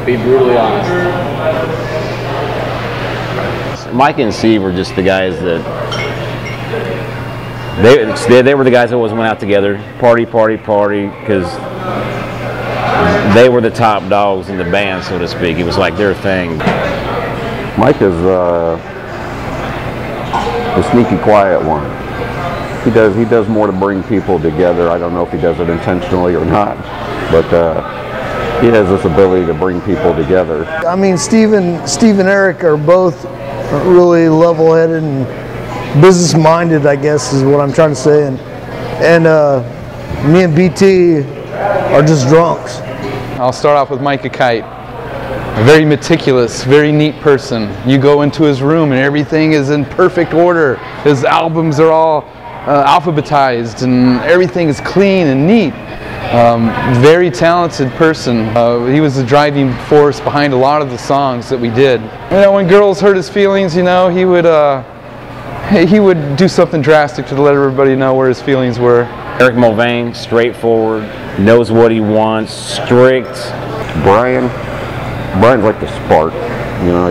be brutally honest. Mike and Steve were just the guys that they were the guys that always went out together, party, because they were the top dogs in the band, so to speak. It was like their thing. Mike is the sneaky quiet one. He does more to bring people together. I don't know if he does it intentionally or not, but he has this ability to bring people together. I mean, Steve and Eric are both really level-headed and business-minded, I guess is what I'm trying to say. And me and BT are just drunks. I'll start off with Micah Kite. A very meticulous, very neat person. You go into his room and everything is in perfect order. His albums are all alphabetized and everything is clean and neat. Very talented person. He was the driving force behind a lot of the songs that we did. You know, when girls hurt his feelings, you know, he would do something drastic to let everybody know where his feelings were. Eric Mulvane, straightforward, knows what he wants, strict. Brian's like the spark. You know,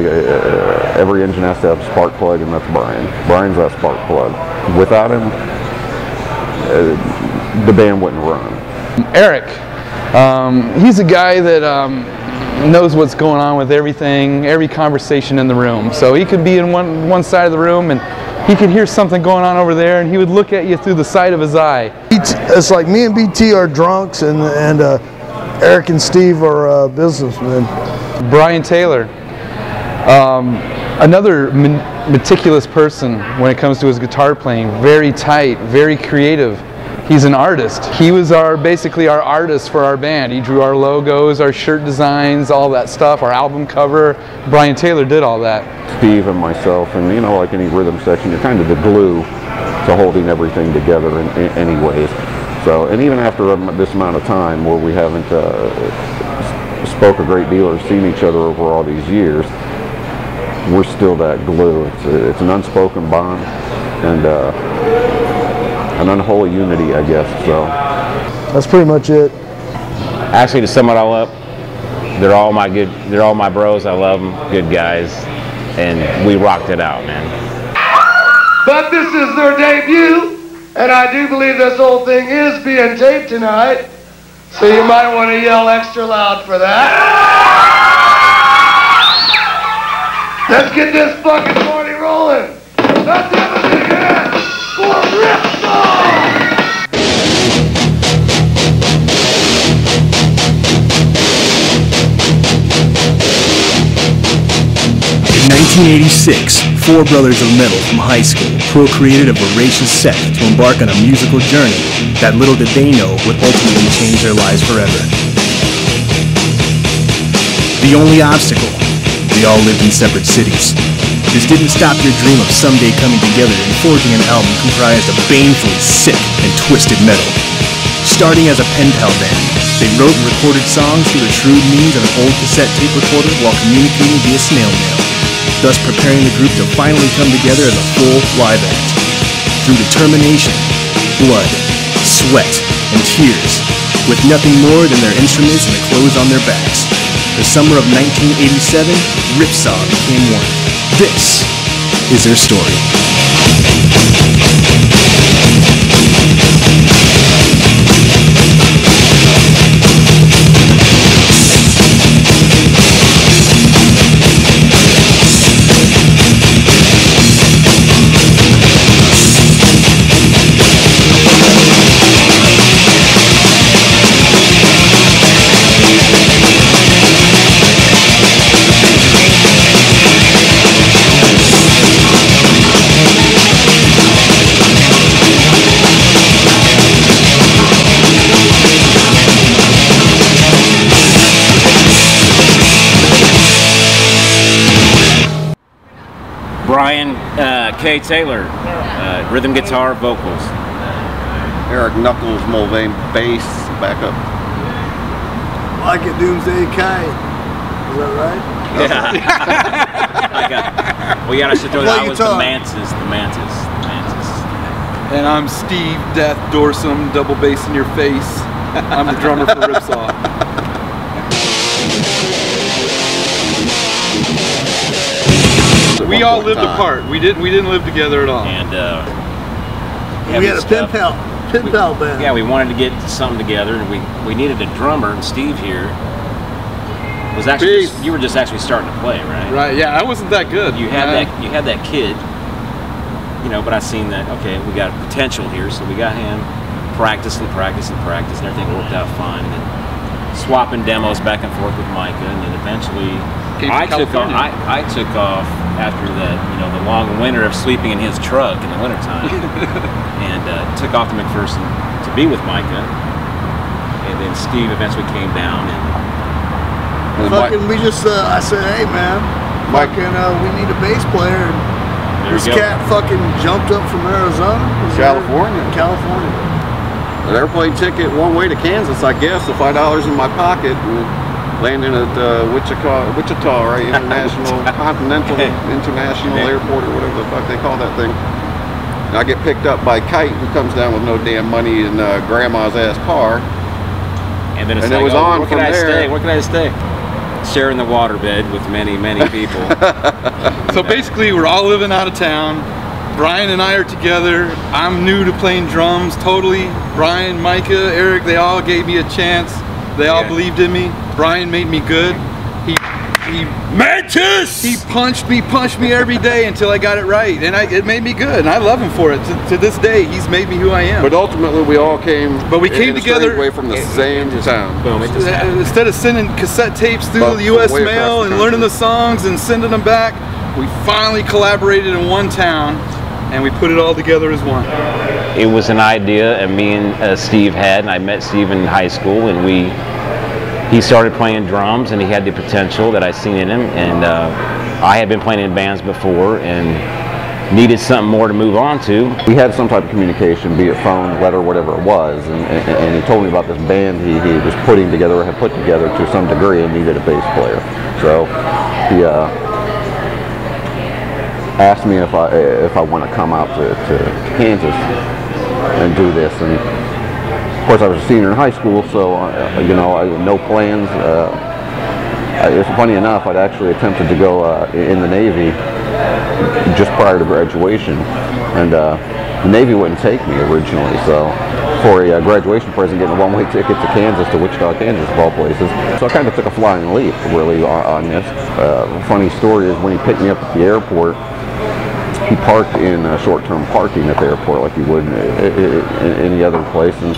every engine has to have a spark plug, and that's Brian. Brian's that spark plug. Without him, the band wouldn't run. Eric, he's a guy that knows what's going on with everything, every conversation in the room. So he could be in one side of the room and he could hear something going on over there, and he would look at you through the side of his eye. It's like me and BT are drunks, and Eric and Steve are businessmen. Brian Taylor, another meticulous person when it comes to his guitar playing. Very tight, very creative. He's an artist. He was basically our artist for our band. He drew our logos, our shirt designs, all that stuff, our album cover. Brian Taylor did all that. Steve and myself, and you know, like any rhythm section, you're kind of the glue to holding everything together in any ways. So, and even after this amount of time where we haven't spoke a great deal or seen each other over all these years, we're still that glue. It's an unspoken bond and an unholy unity, I guess. So that's pretty much it. Actually, to sum it all up, they're all my bros. I love them, good guys, and we rocked it out, man. But this is their debut, and I do believe this whole thing is being taped tonight, so you might want to yell extra loud for that. Let's get this fucking party rolling. Let's have a big hand for Ripsaw! In 1986, four brothers of metal from high school procreated a voracious set to embark on a musical journey that little did they know would ultimately change their lives forever. The only obstacle, they all lived in separate cities. This didn't stop your dream of someday coming together and forging an album comprised of banefully sick and twisted metal. Starting as a pen pal band, they wrote and recorded songs through the shrewd means of an old cassette tape recorder while communicating via snail mail, thus preparing the group to finally come together as a full live act. Through determination, blood, sweat, and tears, with nothing more than their instruments and the clothes on their backs, the summer of 1987, Ripsaw became one. This is their story. Brian K. Taylor, rhythm guitar, vocals. Eric Knuckles Mulvane, bass, backup. Micah Doomsday Kite. Is that right? Yeah. Well, yeah, I should throw that. I was the Mantis. And I'm Steve Death Dorsum, double bass in your face. I'm the drummer for Ripsaw. at We one all point in lived time. apart. We didn't live together at all. And We had a pen pal band. Yeah, we wanted to get something together, and we needed a drummer. And Steve here was actually you were just actually starting to play, right? Right. Yeah, I wasn't that good. You had that kid, you know. But I seen that okay, we got potential here, so we got him practice, and everything worked out fine. And then swapping demos back and forth with Micah, and then eventually I took off after that, you know, the long winter of sleeping in his truck in the wintertime, and took off to McPherson to be with Micah, and then Steve eventually came down and we just, I said, hey man, we need a bass player. And this cat fucking jumped up from Arizona. California. An airplane ticket one way to Kansas, I guess, the $5 in my pocket, and landing at Wichita, right? International, International Airport, or whatever the fuck they call that thing. And I get picked up by Kite, who comes down with no damn money in grandma's ass car. And then it was on where from there. Where can I stay? Sharing the waterbed with many people. So basically, we're all living out of town. Brian and I are together. I'm new to playing drums, totally. Brian, Micah, Eric, they all gave me a chance. They all believed in me. Brian made me good. He punched me every day until I got it right, and it made me good, and I love him for it. To this day, he's made me who I am. But ultimately, we all came. But we came together away from the same town. Boom! Instead of sending cassette tapes through the U.S. mail and learning the songs and sending them back, we finally collaborated in one town, and we put it all together as one. It was an idea that me and Steve had, and I met Steve in high school, and he started playing drums, and he had the potential that I seen in him, and I had been playing in bands before and needed something more to move on to. We had some type of communication, be it phone, letter, whatever it was, and he told me about this band he was putting together, or had put together to some degree, and needed a bass player. So he asked me if I want to come out to Kansas and do this, and of course I was a senior in high school, so you know, I had no plans. It's funny enough, I'd actually attempted to go in the Navy just prior to graduation, and the Navy wouldn't take me originally, so for a graduation present, getting a one-way ticket to Kansas, to Wichita, Kansas, of all places. So I kind of took a flying leap, really, on this. Funny story is, when he picked me up at the airport, he parked in short-term parking at the airport like you would in any other place. And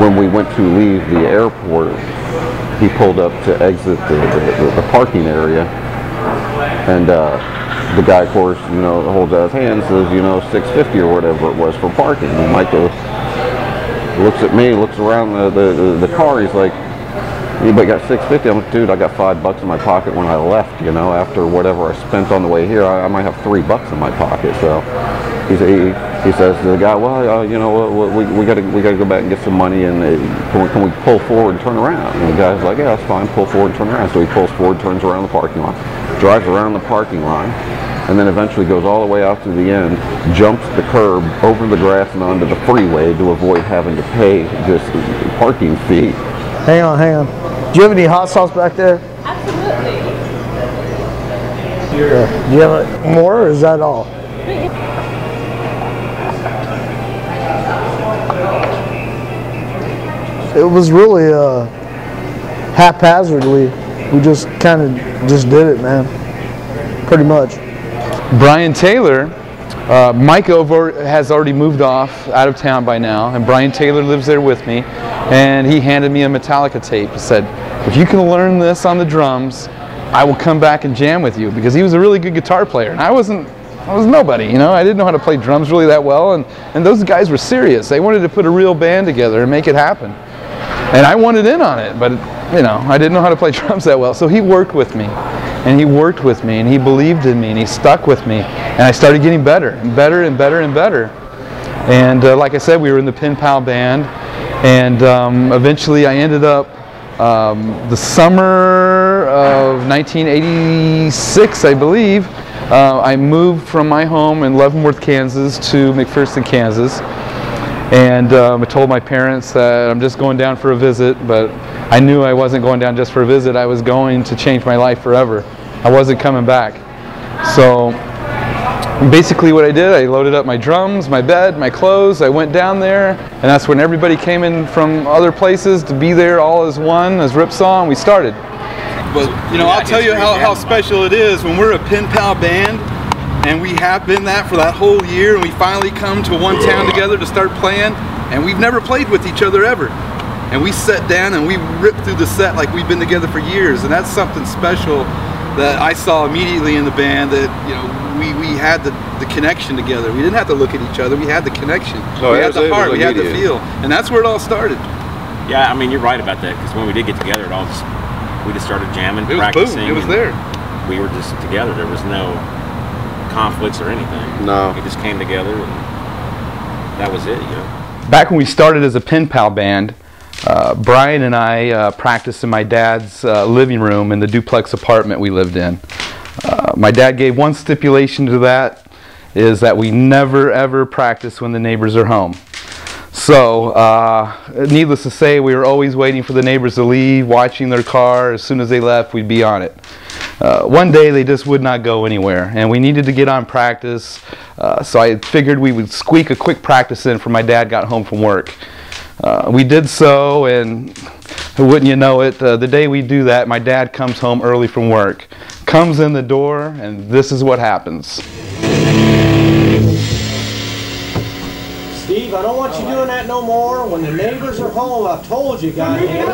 when we went to leave the airport, he pulled up to exit the parking area, and the guy, of course, you know, holds out his hand and says, you know, $6.50 or whatever it was for parking. And Michael looks at me, looks around the car, he's like, anybody got $6.50? I'm like, dude, I got $5 in my pocket when I left, you know, after whatever I spent on the way here, I might have $3 in my pocket. So he says to the guy, well, you know, we got to go back and get some money, and can we pull forward and turn around? And the guy's like, yeah, that's fine, pull forward and turn around. So he pulls forward, turns around the parking lot, drives around the parking lot, and then eventually goes all the way out to the end, jumps the curb, over the grass and onto the freeway to avoid having to pay this parking fee. Hang on. Do you have any hot sauce back there? Absolutely. Do you have more, or is that all? It was really haphazardly. We just kind of just did it, man. Pretty much. Brian Taylor, Micah has already moved off out of town by now, and Brian Taylor lives there with me, and he handed me a Metallica tape. He said, if you can learn this on the drums, I will come back and jam with you, because he was a really good guitar player, and I was nobody, you know. I didn't know how to play drums really that well, and those guys were serious. They wanted to put a real band together and make it happen, and I wanted in on it, but you know, I didn't know how to play drums that well. So he worked with me, and he worked with me, and he believed in me, and he stuck with me, and I started getting better and better and better and better. And like I said, we were in the Pen Pal band, and eventually I ended up the summer of 1986, I believe. I moved from my home in Leavenworth, Kansas to McPherson, Kansas, and I told my parents that I'm just going down for a visit, but I knew I wasn't going down just for a visit. I was going to change my life forever. I wasn't coming back. So basically what I did, I loaded up my drums, my bed, my clothes, I went down there, and that's when everybody came in from other places to be there all as one, as Ripsaw, and we started. But, you know, I'll tell you how special it is when we're a pen pal band, and we have been that for that whole year, and we finally come to one town together to start playing, and we've never played with each other ever. And we sat down and we ripped through the set like we've been together for years, and that's something special that I saw immediately in the band, that, you know, we had the connection together. We didn't have to look at each other, we had the connection. We had the heart, we had the feel, and that's where it all started. Yeah, I mean, you're right about that, because when we did get together, we just started jamming, practicing. It was there. We were just together. There was no conflicts or anything. No. We just came together, and that was it, you know. Back when we started as a pen pal band, Brian and I practiced in my dad's living room in the duplex apartment we lived in. My dad gave one stipulation to that, is that we never ever practice when the neighbors are home. So, needless to say, we were always waiting for the neighbors to leave, watching their car. As soon as they left, we'd be on it. One day, they just would not go anywhere, and we needed to get on practice, so I figured we would squeak a quick practice in for my dad got home from work. We did so, and wouldn't you know it, the day we do that, my dad comes home early from work, comes in the door, and this is what happens. Steve, I don't want you doing that no more. When the neighbors are home, I've told you, goddamn.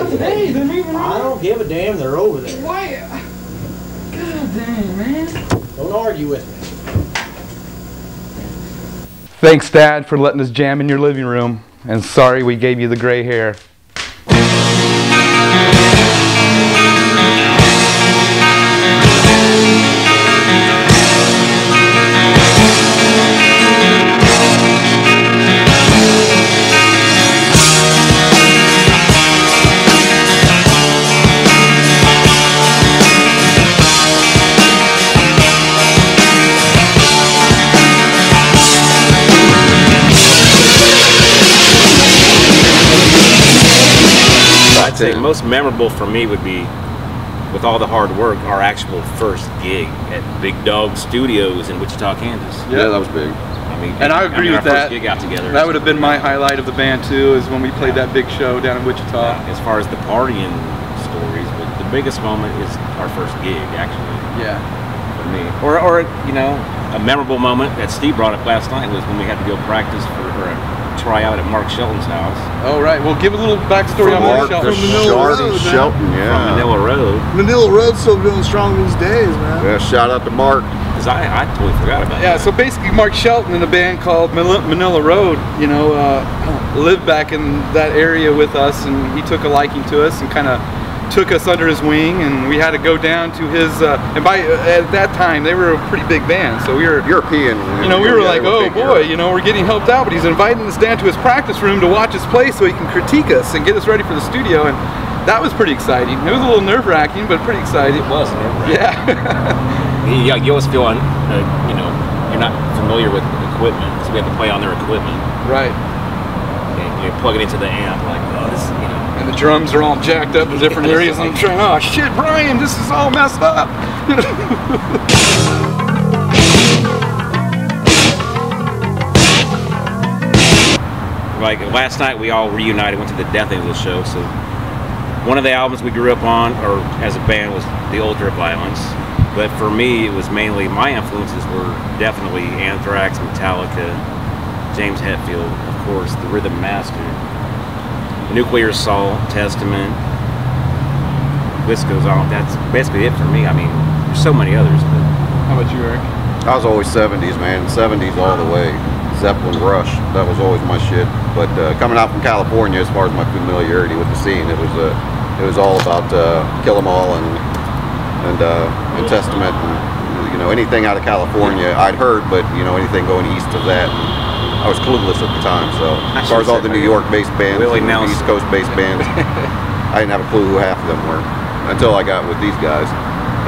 I don't give a damn, they're over there. Why? God damn, man. Don't argue with me. Thanks, Dad, for letting us jam in your living room, and sorry we gave you the gray hair. I'd say most memorable for me would be, with all the hard work, our actual first gig at Big Dog Studios in Wichita, Kansas. Yeah, that was big. I mean, And I agree with our that. first gig out together. That would have been my highlight of the band too, is when we played that big show down in Wichita. As far as the partying stories, but the biggest moment is our first gig, actually, Yeah. for me. Or you know, a memorable moment that Steve brought up last night was when we had to go practice for a tryout at Mark Shelton's house. Oh, right. Well, give a little backstory on Mark Shelton. Shelton, yeah. From Manila Road. Manila Road's still doing strong these days, man. Yeah, shout out to Mark. Because I totally forgot about Yeah, that. so basically Mark Shelton in a band called Manila Road, you know, lived back in that area with us, and he took a liking to us and kind of took us under his wing, and we had to go down to his, and at that time they were a pretty big band, so we were European. you know, we were like, oh boy, you know, we're getting helped out, but he's inviting us down to his practice room to watch us play so he can critique us and get us ready for the studio, and that was pretty exciting. It was a little nerve-wracking, but pretty exciting. It was nerve-wracking. Yeah. You always feel, you know, you're not familiar with equipment, so we have to play on their equipment. Right. And you plug it into the amp, like, oh, this, you know. And the drums are all jacked up in different areas, and I'm trying, oh shit, Brian, this is all messed up. Like last night, we all reunited, went to the Death Angel show. So one of the albums we grew up on, or as a band, was the Ultra Violence. But for me, it was mainly, my influences were definitely Anthrax, Metallica, James Hetfield, of course, the Rhythm Master, Nuclear Assault, Testament. This goes on. That's basically it for me. I mean, there's so many others. But How about you, Eric? I was always 70s, man. 70s all the way. Zeppelin, Rush, that was always my shit. But coming out from California, as far as my familiarity with the scene, it was all about Kill 'Em All and Testament, and you know, anything out of California I'd heard, but you know, anything going east of that, I was clueless at the time. So as far as all the New York-based bands, East Coast-based bands, I didn't have a clue who half of them were until I got with these guys,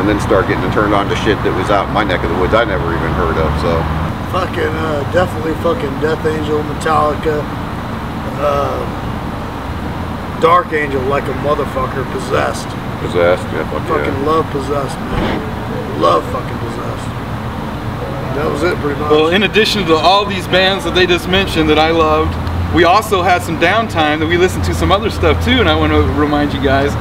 and then started getting turned on to shit that was out in my neck of the woods I never even heard of. So Fucking, definitely fucking Death Angel, Metallica, Dark Angel, like a motherfucker, Possessed. Possessed, yeah, fuck Fucking yeah. love Possessed, man. Love fucking Possessed. That was it, pretty much. Well, in addition to all these bands that they just mentioned that I loved, we also had some downtime that we listened to some other stuff too, and I want to remind you guys,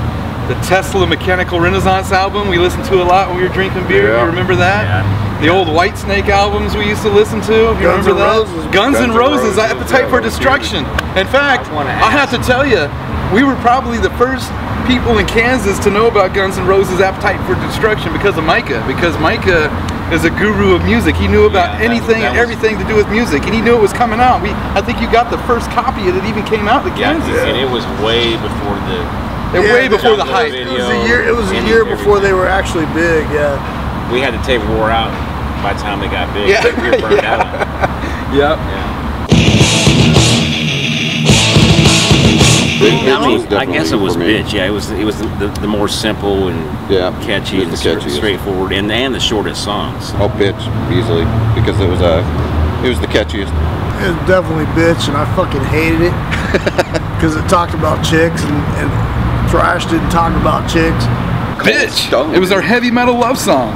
the Tesla Mechanical Renaissance album we listened to a lot when we were drinking beer. You remember that? Yeah. The old Whitesnake albums we used to listen to. You remember that? Guns N' Roses, Appetite for Destruction. In fact, I have to tell you, we were probably the first people in Kansas to know about Guns N' Roses' Appetite for Destruction because of Micah. Because Micah is a guru of music. He knew about anything and everything to do with music, and he knew it was coming out. I think you got the first copy that even came out to Kansas. And it was way before the. Way before the hype. It was a year before they were actually big. Yeah. We had the tape wore out by the time they got big. Yeah. We were burned out. Yep. I guess it was Bitch. Yeah, it was the more simple and catchy and straightforward and the shortest songs. Oh, Bitch, easily, because it was the catchiest. It was definitely Bitch, and I fucking hated it because it talked about chicks and Thrash didn't talk about chicks. Bitch! It was our heavy metal love song.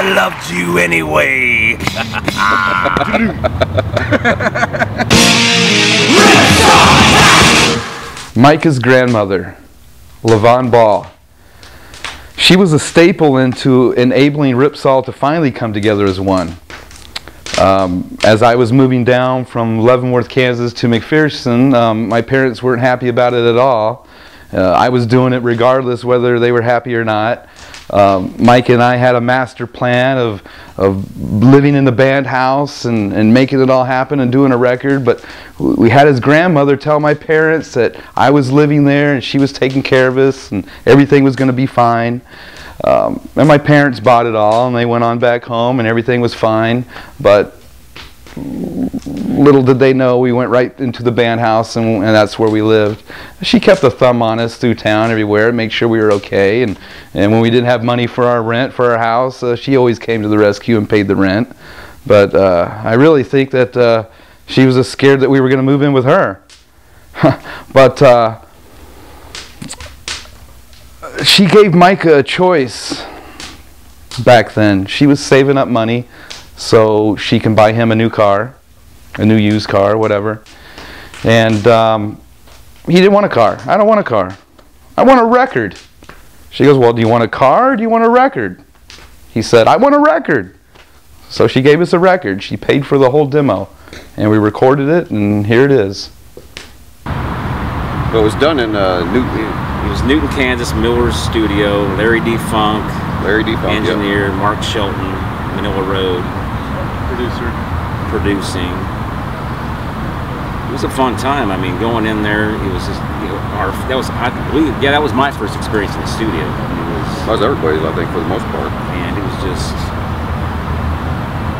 Loved you anyway. Micah's grandmother, LaVon Ball. She was a staple into enabling Ripsaw to finally come together as one. As I was moving down from Leavenworth, Kansas to McPherson, my parents weren't happy about it at all. I was doing it regardless whether they were happy or not. Mike and I had a master plan of living in the band house and making it all happen and doing a record, but we had his grandmother tell my parents that I was living there and she was taking care of us and everything was going to be fine. And my parents bought it all and they went on back home and everything was fine, but little did they know, we went right into the band house, and that's where we lived. She kept a thumb on us through town everywhere to make sure we were okay. And when we didn't have money for our rent for our house, she always came to the rescue and paid the rent. But I really think that she was scared that we were going to move in with her. But she gave Micah a choice back then. She was saving up money so she can buy him a new car, a new used car, whatever. And he didn't want a car. I don't want a car. I want a record. She goes, well, do you want a car or do you want a record? He said, I want a record. So she gave us a record. She paid for the whole demo. And we recorded it, and here it is. It was done in Newton. It was Newton, Kansas, Miller's studio. Larry D. Funk, engineer, yeah. Mark Shelton, Manila Road, producing. It was a fun time. I mean, going in there, it was just, that was my first experience in the studio. That was everybody's, I think, for the most part. And it was just,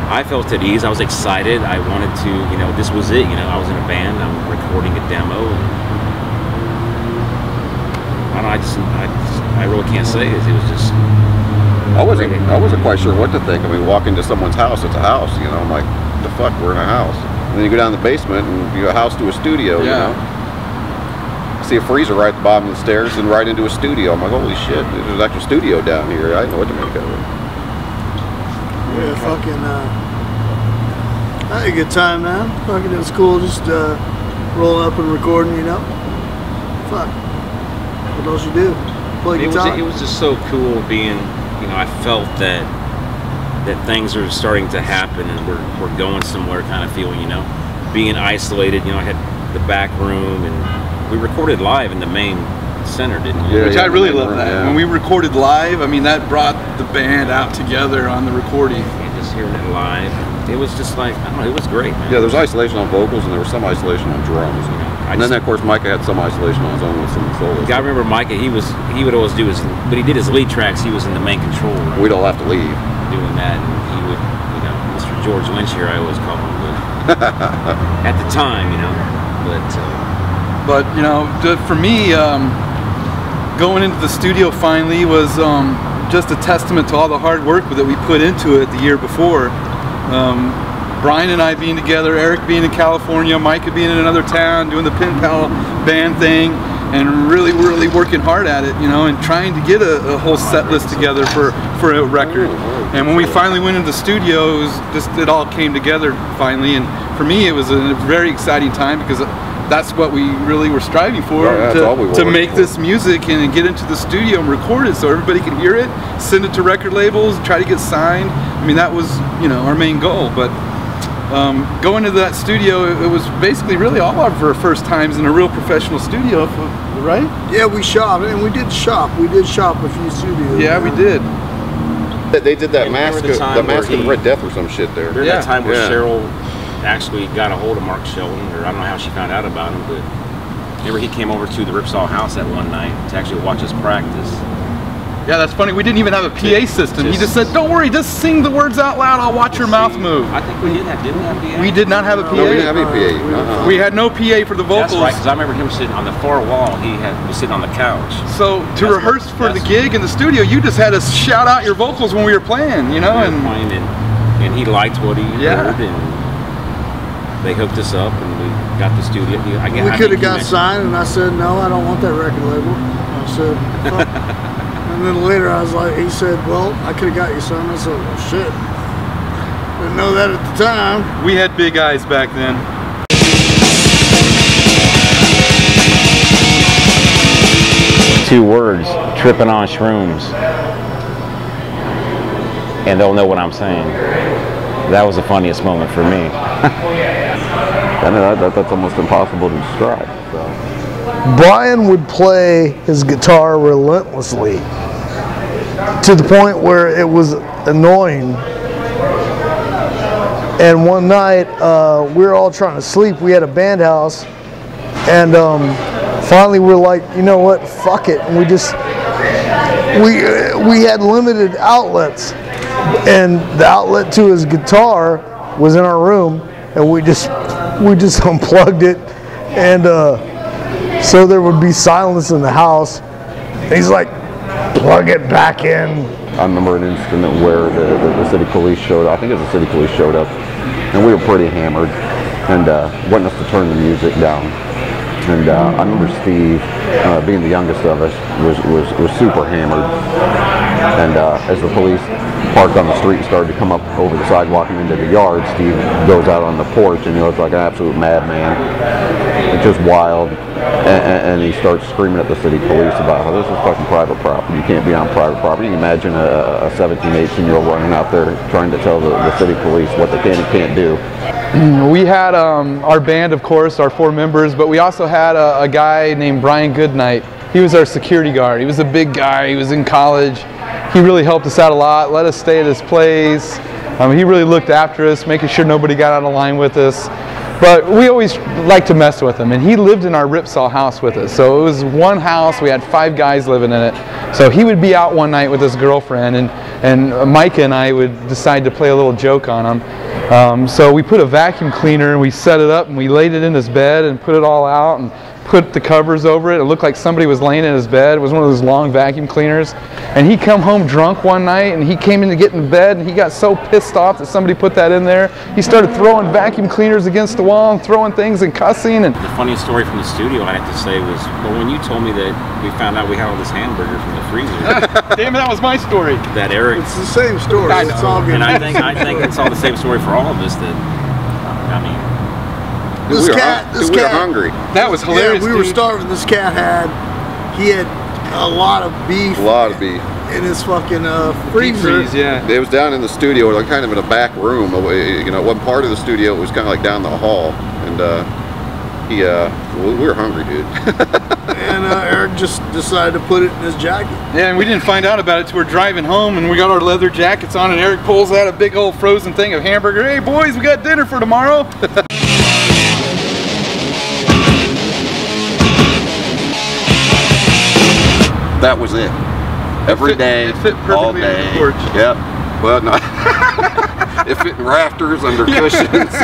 I felt at ease. I was excited. I wanted to, this was it. I was in a band. I'm recording a demo. I really can't say it. It was just. I wasn't quite sure what to think. I mean, walk into someone's house, it's a house. I'm like, the fuck, we're in a house. And then you go down the basement and you a house to a studio. I see a freezer right at the bottom of the stairs and right into a studio. I'm like, holy shit, there's an actual studio down here. I didn't know what to make of it. Yeah, fucking. I had a good time, man. Fucking, it was cool, just rolling up and recording. Fuck. What else you do? Play guitar. It was just so cool being, I felt that things are starting to happen and we're going somewhere kind of feeling, being isolated. I had the back room and we recorded live in the main center, didn't we? Yeah, which I really love that. Yeah. When we recorded live, I mean, that brought the band out together on the recording. And just hearing it live, it was just like, I don't know, it was great, man. Yeah, there was isolation on vocals and there was some isolation on drums. And then, of course, Micah had some isolation on his own with some solos. I remember Micah, he would always do but he did his lead tracks, he was in the main control room. We'd all have to leave. Doing that, and he would, Mr. George Lynch here, I always call him, at the time, But, for me, going into the studio finally was just a testament to all the hard work that we put into it the year before. Brian and I being together, Eric being in California, Micah being in another town, doing the Pen Pal band thing, and really working hard at it, and trying to get a whole set list together for a record. And when we finally went into the studio, it all came together finally. And for me, it was a very exciting time because that's what we really were striving for, to make this music and get into the studio and record it so everybody could hear it, send it to record labels, try to get signed. I mean, that was, our main goal. But going into that studio, it was basically really all of our first times in a real professional studio, right? Yeah, we shopped, and we did shop. We did shop a few studios. Yeah, we did. They did that mask of Red Death or some shit there. During that time where Cheryl actually got a hold of Mark Shelton, or I don't know how she found out about him, but remember he came over to the Ripsaw house that one night to actually watch us practice. Yeah, that's funny. We didn't even have a PA system. He just said, don't worry, just sing the words out loud. I'll watch your mouth move. I think we didn't have PA. We did not have a PA. No, we didn't have any PA. We had no PA for the vocals. That's right, because I remember him sitting on the far wall. He was sitting on the couch. So to rehearse for the gig in the studio, you just had to shout out your vocals when we were playing, We were playing, and he liked what he heard, and they hooked us up, and we got the studio. We could have got signed, and I said, no, I don't want that record label. I said, fuck. And then later he said, well, I could have got you some. I said, well, shit. Didn't know that at the time. We had big eyes back then. 2 words, tripping on shrooms. And they'll know what I'm saying. That was the funniest moment for me. That's almost impossible to describe. So. Brian would play his guitar relentlessly to the point where it was annoying. And one night we were all trying to sleep. We had a band house, and finally we're like, you know what, fuck it. And we had limited outlets, and the outlet to his guitar was in our room, and we just we just unplugged it, and so there would be silence in the house. And he's like, plug it back in. I remember an incident where the city police showed up. I think it was the city police showed up, and we were pretty hammered, and wanted us to turn the music down. And I remember Steve, being the youngest of us, was super hammered. And as the police parked on the street and started to come up over the sidewalk and into the yard, Steve goes out on the porch and he looks like an absolute madman. It's just wild. And he starts screaming at the city police about how this is fucking private property. You can't be on private property. You imagine a 17, 18-year-old running out there trying to tell the city police what they can and can't do. We had our band, of course, our 4 members, but we also had a guy named Brian Goodnight. He was our security guard. He was a big guy. He was in college. He really helped us out a lot, let us stay at his place. He really looked after us, making sure nobody got out of line with us. But we always liked to mess with him, and he lived in our Ripsaw house with us. So it was one house, we had 5 guys living in it. So he would be out one night with his girlfriend, and Micah and I would decide to play a little joke on him. So we put a vacuum cleaner and we set it up and we laid it in his bed and put it all out and put the covers over it. It looked like somebody was laying in his bed. It was one of those long vacuum cleaners. And he come home drunk one night and he came in to get in bed and he got so pissed off that somebody put that in there. He started throwing vacuum cleaners against the wall and throwing things and cussing. And the funniest story from the studio I have to say was, well, when you told me that we found out we had all this hamburger from the freezer. Damn, that was my story. That Eric. It's the same story. It's all good. And I think it's all the same story for all of us. That I mean. We were hungry. That was hilarious. Yeah, we were starving. This cat had a lot of beef. In his fucking freezer. Yeah. It was down in the studio, like kind of in a back room. You know, one part of the studio, it was kind of like down the hall, and we were hungry, dude. And Eric just decided to put it in his jacket. Yeah, and we didn't find out about it till we're driving home, and we got our leather jackets on, and Eric pulls out a big old frozen thing of hamburger. Hey boys, we got dinner for tomorrow. That was it. Every day, it fit perfectly all day. on the porch. Yep. Well, no. It fit in rafters, under cushions.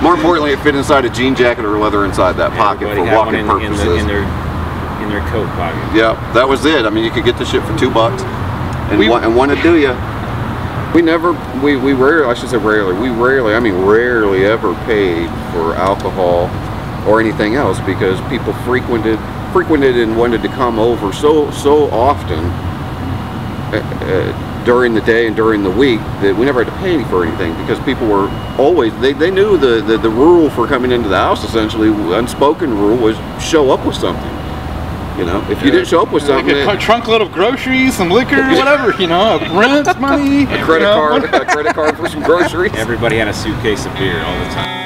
More importantly, it fit inside a jean jacket or leather inside that pocket for walking purposes. In their coat pocket. Yep. That was it. I mean, you could get the shit for $2 and one to do you. We rarely, I should say rarely, I mean rarely ever paid for alcohol or anything else because people frequented and wanted to come over so often during the day and during the week that we never had to pay for anything because people were always, they knew the rule for coming into the house, essentially, unspoken rule was show up with something. You know, if you didn't show up with something, like a trunk load of groceries, some liquor, whatever, you know, rent money, a credit card for some groceries. Everybody had a suitcase of beer all the time.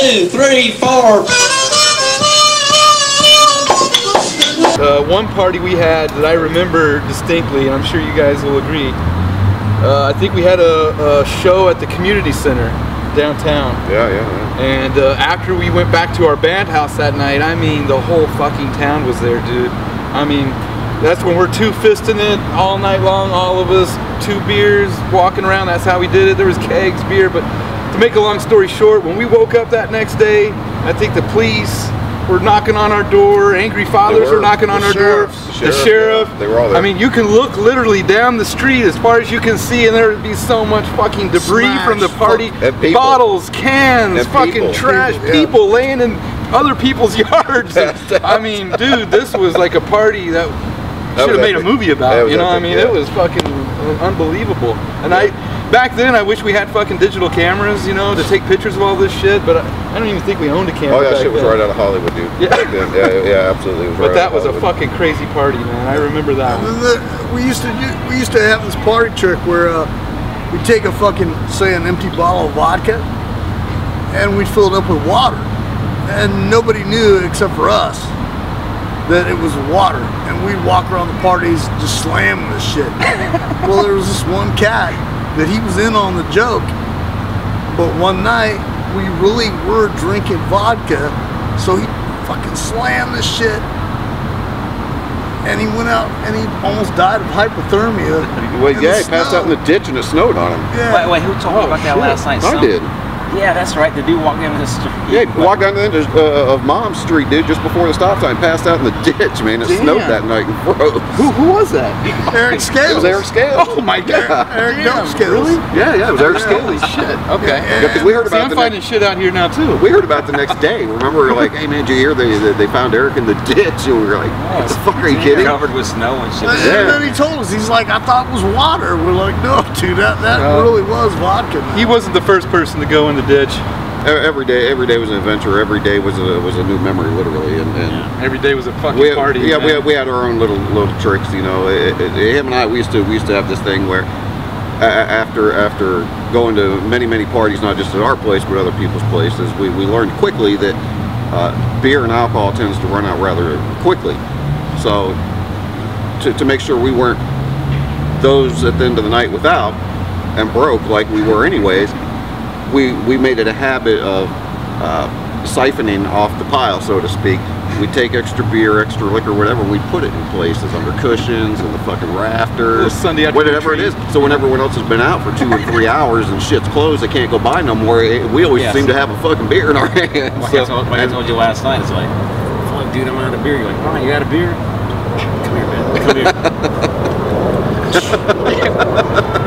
2, 3, 4. One party we had that I remember distinctly, and I'm sure you guys will agree. I think we had a show at the community center downtown. Yeah. And after we went back to our band house that night, I mean, the whole fucking town was there, dude. I mean, that's when we're two-fisting it all night long, all of us, 2 beers, walking around. That's how we did it. There was kegs, beer, but to make a long story short, when we woke up that next day, I think the police were knocking on our door, angry fathers were knocking on our door, the sheriff. They were all there. I mean, you can look literally down the street as far as you can see, and there would be so much fucking debris from the party. Bottles, cans, fucking trash, people laying in other people's yards. I mean, dude, this was like a party that should have made a movie about, you know what I mean? It was fucking unbelievable. And back then, I wish we had fucking digital cameras, you know, to take pictures of all this shit, but I don't even think we owned a camera. Oh yeah, shit was right out of Hollywood, dude. Yeah, back then. Yeah, absolutely. But that was a fucking crazy party, man. I remember that one. We used to have this party trick where we'd take a fucking, say, an empty bottle of vodka, and we'd fill it up with water, and nobody knew except for us that it was water, and we'd walk around the parties just slamming this shit. Well, there was this one cat that he was in on the joke, but one night we really were drinking vodka, so he fucking slammed this shit, and he went out and he almost died of hypothermia. Well, yeah, he passed out in the ditch and it snowed on him. Yeah. Wait, who told me about that last night? I did. Yeah, that's right. The dude walked down the street. Yeah, he walked down the end of Mom's Street, dude, just before the stop sign. Passed out in the ditch, man. It snowed that night and froze. Who was that? Eric Scales. It was Eric Scales. Oh my God. Eric Scales. Really? Yeah, it was Eric Scales. Holy shit. Okay. Yeah, because we heard about I'm finding shit out here now too. We heard about the next day. Remember, we were like, "Hey man, did you hear they found Eric in the ditch?" And we were like, "What the fuck are you kidding?" Covered with snow and shit. And then he told us, he's like, "I thought it was water." We're like, "No, dude, that really was vodka." He wasn't the first person to go in the ditch. Every day was an adventure. Every day was a new memory, literally. And every day was a fucking party. Yeah, we had our own little tricks. You know, him and I we used to have this thing where after going to many parties, not just at our place but other people's places, we learned quickly that beer and alcohol tends to run out rather quickly. So to make sure we weren't those at the end of the night without and broke like we were anyways, we made it a habit of siphoning off the pile, so to speak. We'd take extra beer, extra liquor, whatever, we'd put it in places, under cushions, in the fucking rafters, Sunday whatever it is. So when everyone else has been out for 2 or 3 hours and shit's closed, they can't go buy no more, we always seem to have a fucking beer in our hands. Like I told you last night, it's like, fuck dude, I'm out of beer. You're like, oh, you out of beer? Come here, man. Come here.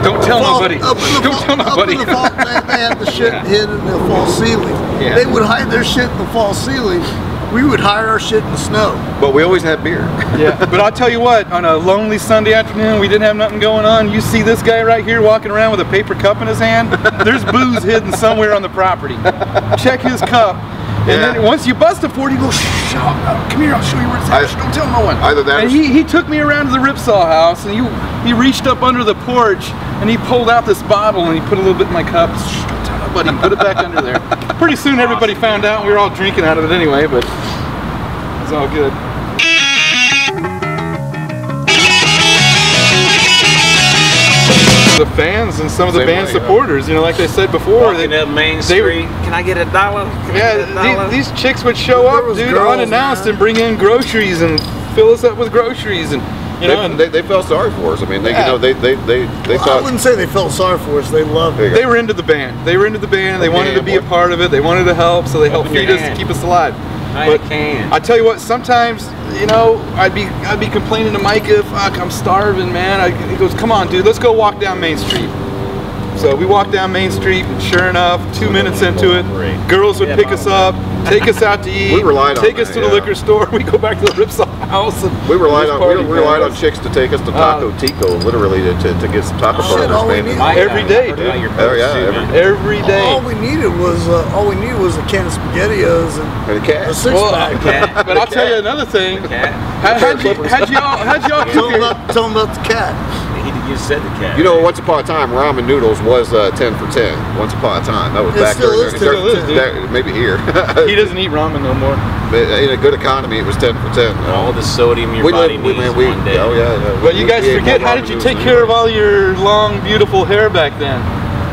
Don't tell nobody. Don't tell nobody. They had the shit hid in the false ceiling. Yeah. They would hide their shit in the false ceiling. We would hide our shit in the snow. But we always had beer. Yeah, but I'll tell you what, on a lonely Sunday afternoon, we didn't have nothing going on. You see this guy right here walking around with a paper cup in his hand? There's booze hidden somewhere on the property. Check his cup. And then once you bust it for it, he goes, shh, come here, I'll show you where it's at. Don't tell no one. Either that, and he took me around to the Ripsaw house, and he reached up under the porch, and he pulled out this bottle, and he put a little bit in my cup. Shh, don't tell nobody. Put it back under there. Pretty soon everybody found out, and we were all drinking out of it anyway, but it was all good. The fans and some of the band supporters, you know, like I said before, walking up Main Street. Can I get $1? Yeah, these chicks would show up, dude, unannounced, and bring in groceries and fill us up with groceries, and you know, and they felt sorry for us. I mean, they thought. I wouldn't say they felt sorry for us. They loved it. They were into the band. They were into the band. They wanted to be a part of it. They wanted to help, so they helped feed us to keep us alive. But I tell you what, sometimes, you know, I'd be complaining to Micah, fuck, I'm starving, man. He goes, come on, dude, let's go walk down Main Street. So we walked down Main Street, and sure enough, 2 minutes into it, girls would pick us up, take us out to eat, take us to the liquor store. We go back to the Ripsaw house. And we relied on chicks to take us to Taco Tico, literally to get some taco burgers. Every day, dude. Every day. All we needed was a can of SpaghettiOs and a cat. A six-pack. But I'll tell you another thing. How'd y'all keep Tell them about the cat. You said the cat. You know, once upon a time, ramen noodles was 10 for 10. Once upon a time, that was back there. Maybe here. He doesn't eat ramen no more. But in a good economy, it was 10 for 10. All the sodium your body needs one day. Oh yeah. But you guys forget, how did you take care of all your long, beautiful hair back then?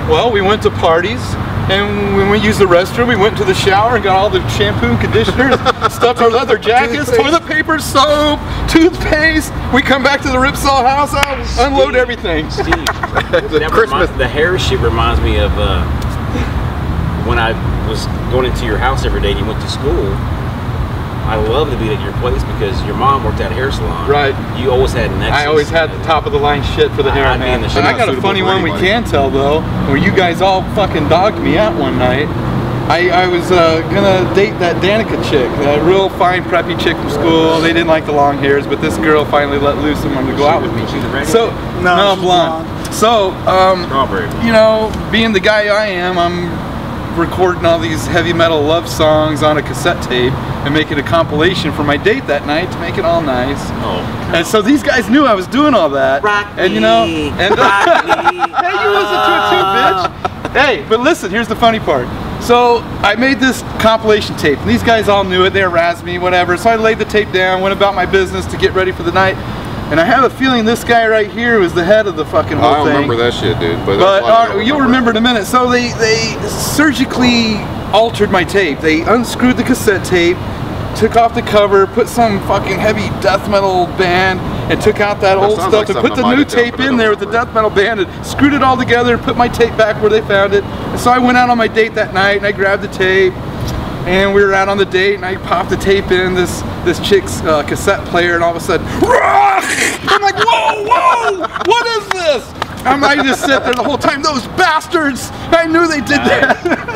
Well, we went to parties. And when we used the restroom, we went to the shower and got all the shampoo and conditioner, stuffed our leather jackets, toilet paper, soap, toothpaste. We come back to the Ripsaw house, unload everything. Steve, the hair shit reminds me of when I was going into your house every day and you went to school. I love to be at your place because your mom worked at a hair salon. Right. You always had Nexus. I always had the top of the line shit for the hair, man. And I got a funny one we can tell though, where you guys all fucking dogged me out one night. I was gonna date that Danica chick, that real fine preppy chick from school. They didn't like the long hairs, but this girl finally let loose and wanted to go out with me. So no, blonde. So you know, being the guy I am, I'm recording all these heavy metal love songs on a cassette tape and making a compilation for my date that night to make it all nice. And so these guys knew I was doing all that. And you know, and hey, you listen to it too, bitch. Hey, but listen, here's the funny part. So I made this compilation tape, and these guys all knew it. They harassed me, whatever. So I laid the tape down, went about my business to get ready for the night. And I have a feeling this guy right here was the head of the fucking whole thing. I don't remember that shit, dude. But you'll remember in a minute. So they surgically altered my tape. They unscrewed the cassette tape, took off the cover, put some fucking heavy death metal band, and took out that old stuff and put the new tape in there with the death metal band and screwed it all together and put my tape back where they found it. And so I went out on my date that night and I grabbed the tape. And we were out on the date, and I popped the tape in this chick's cassette player, and all of a sudden, I'm like, whoa, what is this? I just sit there the whole time. Those bastards! I knew they did that.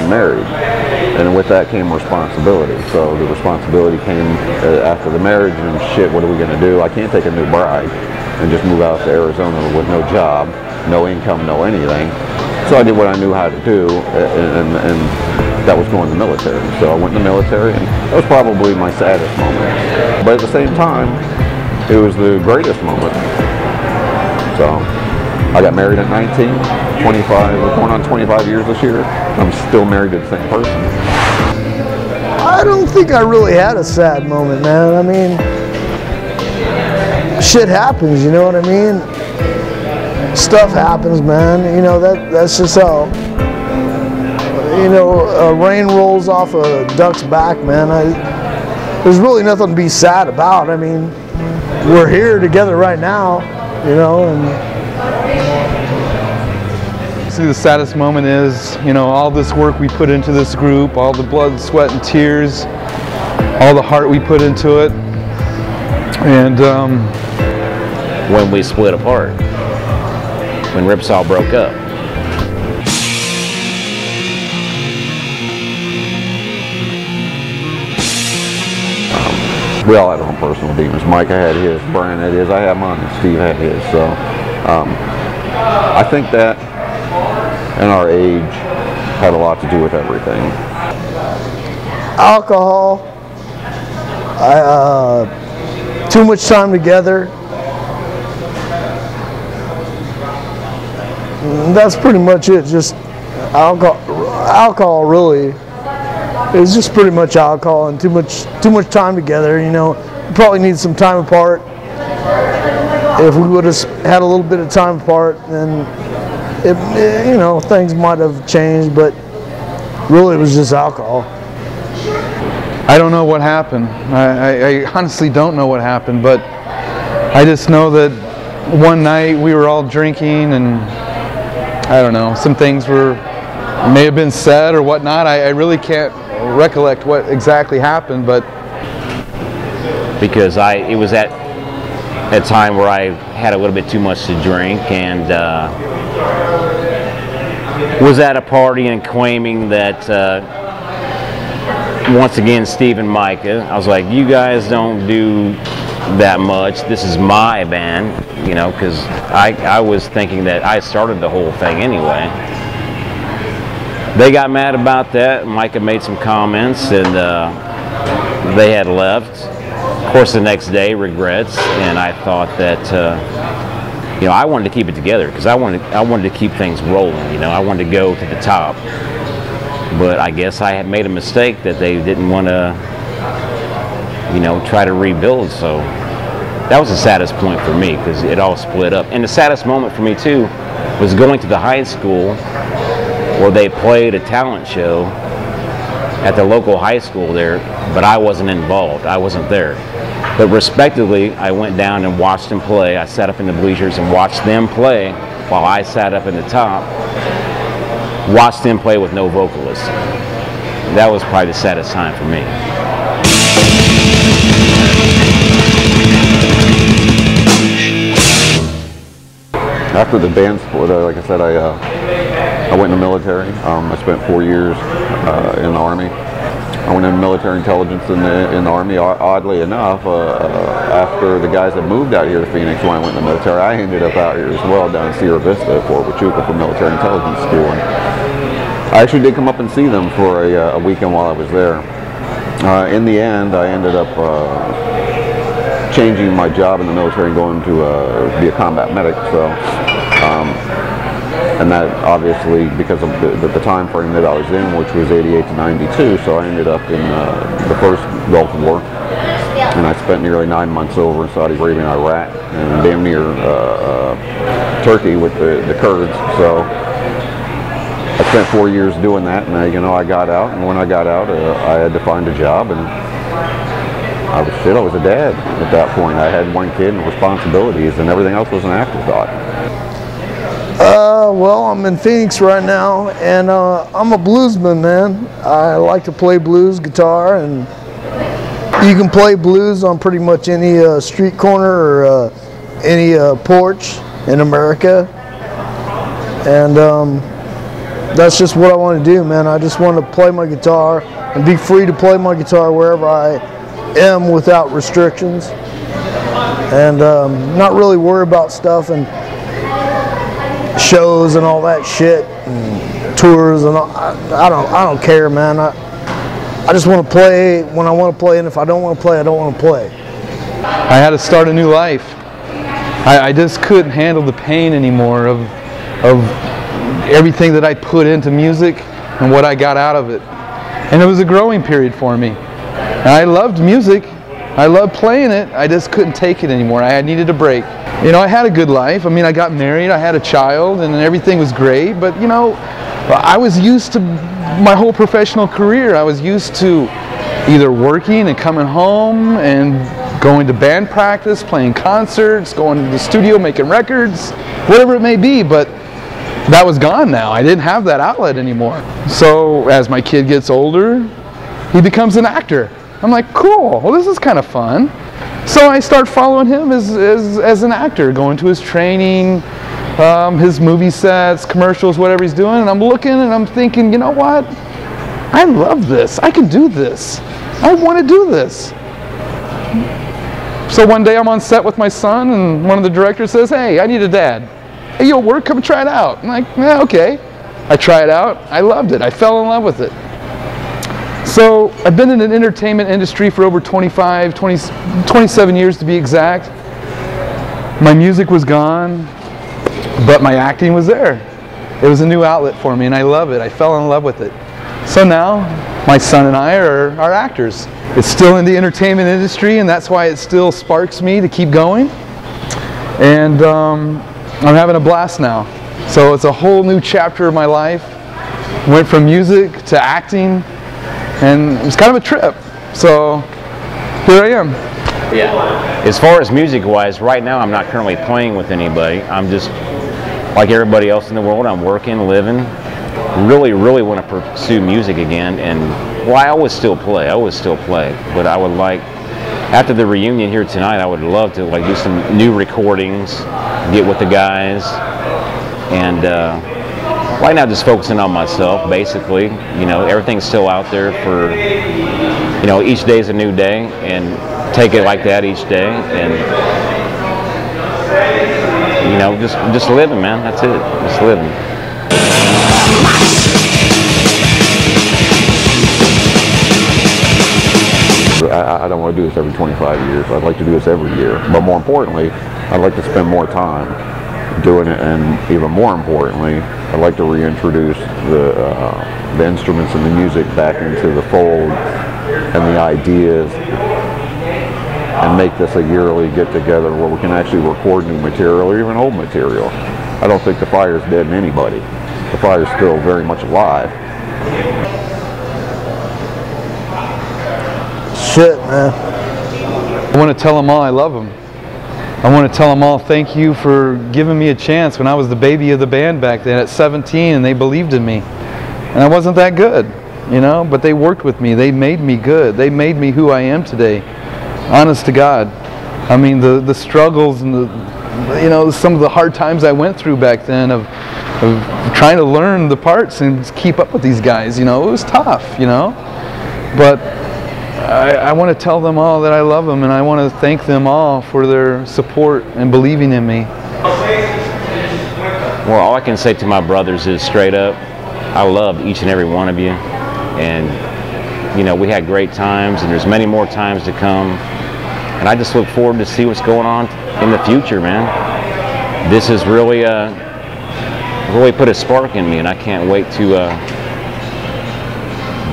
getting married. And with that came responsibility. So the responsibility came after the marriage, and shit, what are we going to do? I can't take a new bride and just move out to Arizona with no job, no income, no anything. So I did what I knew how to do, and that was going to the military. So I went in the military, and that was probably my saddest moment. But at the same time, it was the greatest moment. So I got married at 19, 25, we're going on 25 years this year. I'm still married to the same person. I don't think I really had a sad moment, man. I mean, shit happens, you know what I mean? Stuff happens, man. You know, that's just how, you know, rain rolls off a duck's back, man. There's really nothing to be sad about. I mean, we're here together right now, you know, and see, the saddest moment is, you know, all this work we put into this group, all the blood, sweat, and tears, all the heart we put into it, and when we split apart, when Ripsaw broke up. We all had our own personal demons. Micah had his, Brian had his, I had mine, and Steve had his. So I think that and our age had a lot to do with everything. Alcohol, too much time together. That's pretty much it. Just alcohol really. It's just pretty much alcohol and too much time together. You know, we probably need some time apart. If we would have had a little bit of time apart, then you know, things might have changed. But really, it was just alcohol. I don't know what happened. I honestly don't know what happened, but I just know that one night we were all drinking, and I don't know, some things may have been said or whatnot. I really can't recollect what exactly happened, but because it was at a time where I had a little bit too much to drink, and was at a party and claiming that once again, Steve and Micah, I was like, you guys don't do that much, this is my band, you know, because I was thinking that I started the whole thing anyway. They got mad about that. Micah made some comments, and they had left. Of course, the next day, regrets, and I thought that, you know, I wanted to keep it together because I wanted to keep things rolling, you know, I wanted to go to the top. But I guess I had made a mistake that they didn't want to, you know, try to rebuild. So that was the saddest point for me because it all split up. And the saddest moment for me too was going to the high school where they played a talent show at the local high school there, but I wasn't involved. I wasn't there. But respectively, I went down and watched them play. I sat up in the bleachers and watched them play while I sat up in the top. Watched them play with no vocalist. That was probably the saddest time for me. After the band split, like I said, I went in the military. I spent 4 years in the Army. I went in military intelligence in the Army. Oddly enough, after the guys had moved out here to Phoenix when I went in the military, I ended up out here as well down in Sierra Vista at Fort Huachuca for military intelligence school. And I actually did come up and see them for a weekend while I was there. In the end, I ended up changing my job in the military and going to be a combat medic. So, and that obviously because of the time frame that I was in, which was 88 to 92. So I ended up in the first Gulf War, and I spent nearly 9 months over in Saudi Arabia and Iraq, and damn near Turkey with the Kurds. So I spent 4 years doing that, and you know, I got out, and when I got out, I had to find a job, and I was a dad at that point. I had one kid and responsibilities, and everything else was an afterthought. Well, I'm in Phoenix right now, and I'm a bluesman, man. I like to play blues guitar, and you can play blues on pretty much any street corner or any porch in America. And that's just what I want to do, man. I just want to play my guitar and be free to play my guitar wherever I am without restrictions, and not really worry about stuff and shows and all that shit and tours and all. I don't care, man. I just want to play when I want to play, and if I don't want to play, I don't want to play. I had to start a new life. I just couldn't handle the pain anymore of everything that I put into music and what I got out of it. And it was a growing period for me. And I loved music. I loved playing it. I just couldn't take it anymore. I needed a break. You know, I had a good life. I mean, I got married, I had a child, and everything was great. But, you know, I was used to my whole professional career. I was used to either working and coming home and going to band practice, playing concerts, going to the studio, making records, whatever it may be. But that was gone now. I didn't have that outlet anymore. So as my kid gets older, he becomes an actor. I'm like, cool, well, this is kind of fun. So I start following him as an actor, going to his training, his movie sets, commercials, whatever he's doing, and I'm looking and I'm thinking, you know what? I love this. I can do this. I want to do this. So one day I'm on set with my son, and one of the directors says, hey, I need a dad. Hey, you'll work, come try it out. I'm like, yeah, okay. I try it out. I loved it. I fell in love with it. So I've been in the entertainment industry for over 27 years to be exact. My music was gone, but my acting was there. It was a new outlet for me, and I love it. I fell in love with it. So now my son and I are actors. It's still in the entertainment industry, and that's why it still sparks me to keep going. And I'm having a blast now. So it's a whole new chapter of my life. Went from music to acting, and it was kind of a trip. So here I am. Yeah. As far as music-wise, right now I'm not currently playing with anybody. I'm just like everybody else in the world. I'm working, living. Really want to pursue music again, and well, I always still play. But I would like, after the reunion here tonight, I would love to like do some new recordings, get with the guys, and right now just focusing on myself, basically. You know, everything's still out there for, you know, each day's a new day, and take it like that each day, and you know, just living, man. That's it, just living. I don't want to do this every 25 years. I'd like to do this every year. But more importantly, I'd like to spend more time doing it, and even more importantly, I'd like to reintroduce the instruments and the music back into the fold and the ideas, and make this a yearly get-together where we can actually record new material or even old material. I don't think the fire's dead in anybody. The fire's still very much alive. Shit, man. I want to tell them all I love them. I want to tell them all thank you for giving me a chance when I was the baby of the band back then at 17, and they believed in me. And I wasn't that good, you know, but they worked with me. They made me good. They made me who I am today. Honest to God. I mean, the struggles and you know, some of the hard times I went through back then of trying to learn the parts and keep up with these guys, you know, it was tough, you know. But I want to tell them all that I love them, and I want to thank them all for their support and believing in me. Well, all I can say to my brothers is straight up, I love each and every one of you, and you know, we had great times, and there's many more times to come, and I just look forward to see what's going on in the future, man. This has really put a spark in me, and I can't wait to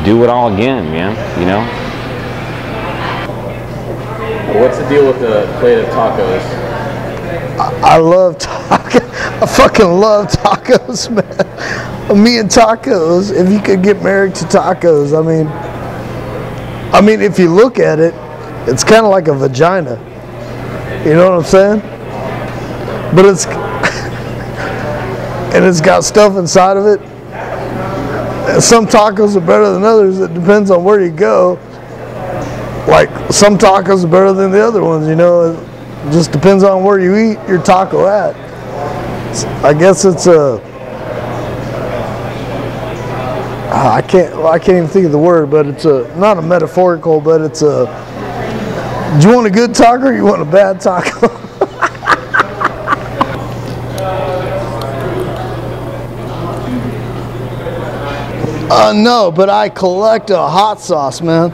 do it all again, man, you know. What's the deal with the plate of tacos? I love tacos. I fucking love tacos, man. Me and tacos, if you could get married to tacos, I mean, if you look at it, it's kind of like a vagina. You know what I'm saying? But it's, and it's got stuff inside of it. And some tacos are better than others. It depends on where you go. Like, some tacos are better than the other ones, you know. It just depends on where you eat your taco at. I guess it's I can't even think of the word, but it's not a metaphorical, but it's a, do you want a good taco or you want a bad taco? No, but I collect a hot sauce, man.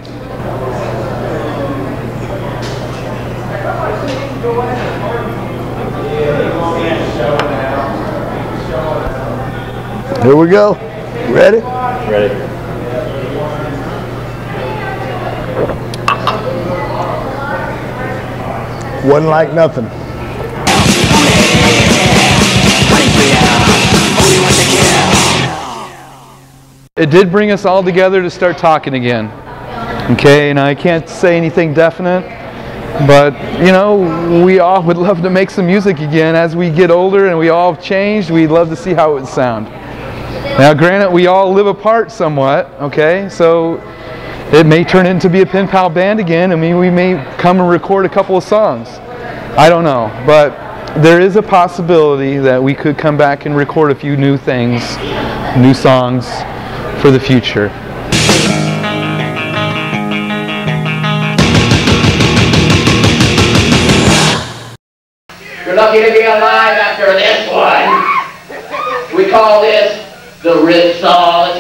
Here we go. Ready? Ready. Wasn't like nothing. It did bring us all together to start talking again. Okay, and I can't say anything definite, but you know, we all would love to make some music again as we get older and we all have changed. We'd love to see how it would sound. Now granted, we all live apart somewhat, okay, so it may turn into be a pen pal band again. I mean, we may come and record a couple of songs. I don't know, but there is a possibility that we could come back and record a few new things, new songs for the future. You're lucky to be alive after this one. We call this the Ripsaw